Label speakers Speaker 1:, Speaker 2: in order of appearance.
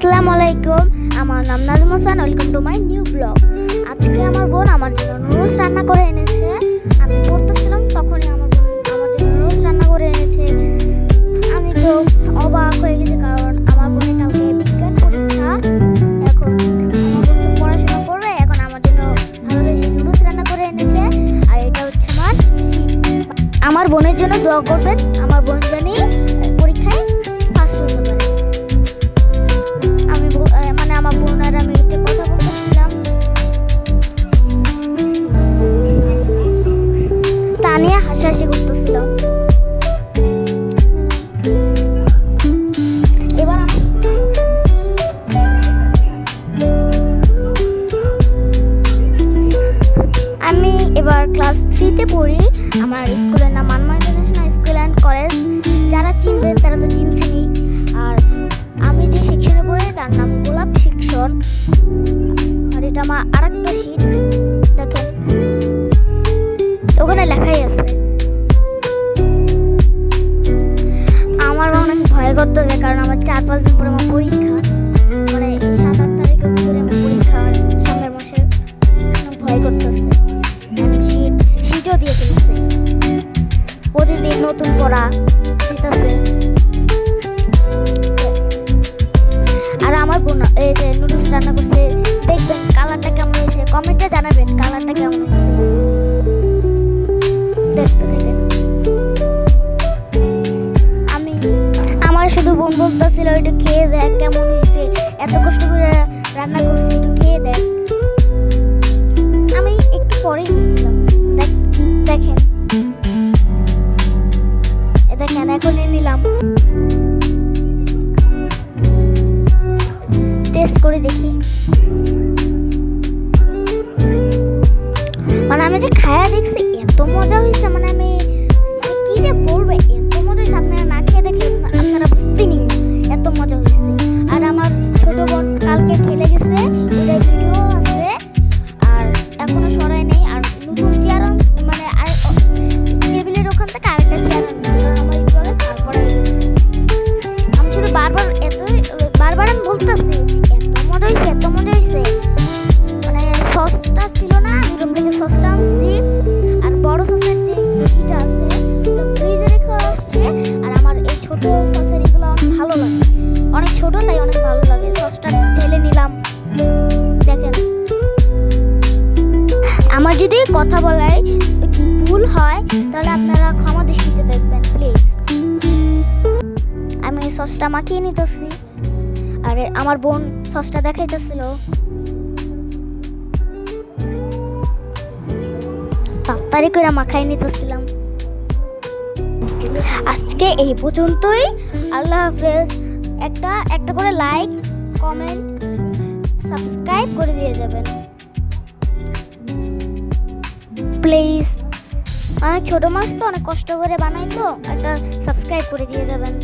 Speaker 1: আসসালামু আলাইকুম, আমার নাম Nazm Hasan. Welcome to my new blog. আজকে আমার বোন আমার জন্য নুডলস রান্না করে এনেছে। আমি পড়তেছিলাম তখনই আমার বোন আমার জন্য নুডলস রান্না করে এনেছে। আমি তো অবাক হয়ে গেছি, কারণ আমার বোনের কালকে বিজ্ঞান পরীক্ষা। এখন আমার বোন তো পড়াশোনা করবে, এখন আমার জন্য ভালোবেসে নুডলস রান্না করে এনেছে। আর এটা হচ্ছে আমার বোনের জন্য দোয়া করবেন, আমার বোন জানি পরীক্ষায় ফার্স্ট হতে পারে। আমার বোন আর আমি একটা কথা বলতেছিলাম, তা নিয়ে হাসাহাসি করতেছিলাম। এবার আমি ক্লাস 3-তে পড়ি। আমার স্কুলের নাম মানমা ইন্টারন্যাশনাল স্কুল অ্যান্ড কলেজ। যারা চিনবেন তারা তো চিনছেনই। আর আমি যে সেকশনে পড়ি তার নাম গোলাপ সেকশন। আর এটা আমার আরেকটা শীট, দেখেন ওখানে লেখাই আছে। আমার অনেক ভয় করতেছে, কারণ আমার 4-5 দিন পরে আমার পরীক্ষা, মানে 7-8 তারিখের ভিতরে আমার পরীক্ষা, সামনের মাসের। ভয় করতেছে। শীটও দিয়ে ফেলছে, প্রতিদিন নতুন পড়া দিতেছে। আর আমার বোন এই যে নুডলস রান্না করছে, দেখবেন কালারটা কেমন হয়েছে, কমেন্টে জানাবেন কালারটা কেমন হয়েছে। দেখতে দেখেন, আমার শুধু বোন বলতেছিল একটু খেয়ে দেখ কেমন হয়েছে, এত কষ্ট করে রান্না করছি, একটু খেয়ে দেখ। আমি একটু পরেই নিয়েছিলাম। দেখেন দেখেন এখন নিলাম, টেস্ট করে দেখি। মানে আমি যে খায়া দেখছি, এত মজা হয়েছে, মানে আমি কি যে বলবো, এত মজা হয়েছে। আপনারা না খেয়ে দেখলে আপনারা বুঝতেই নি এত মজা হয়েছে। আর আমার ছোট বোন কালকে খেলে গেছে, ওদের ভিডিও আছে, আর এখনো সরাই নেই। আর নতুন চেয়ার, মানে আর টেবিলের ওখান থেকে আরেকটা চেয়ার আনছে, কারণ আমার একটু আগে সার পড়া গেছে। আমি শুধু বারবার আমি বলতেছি এত মজা হয়েছে, এত মজা হয়েছে। মানে সসটা ছিল না, রুম থেকে সসটা আনছি। আর বড় সসের যে ইটা আছে ফ্রিজে রেখে আসছে। আর আমার এই ছোট সসের এগুলো অনেক ভালো লাগে, অনেক ছোট, তাই অনেক ভালো লাগে। সসটা ঢেলে নিলাম। দেখেন, আমার যদি কথা বলায় ভুল হয় তাহলে আপনারা ক্ষমা দৃষ্টিতে দেখবেন প্লিজ। আমি সসটা মাখিয়ে নিতেছি, আর আমার বোন সসটা দেখাইতেছিল। তাড়াতাড়ি করে মাখাই নিতেছিলাম। আজকে এই পর্যন্তই। আল্লাহ হাফেজ। একটা করে লাইক, কমেন্ট, সাবস্ক্রাইব করে দিয়ে যাবেন প্লিজ। অনেক ছোট মাছ তো, অনেক কষ্ট করে বানাই, তো একটা সাবস্ক্রাইব করে দিয়ে যাবেন।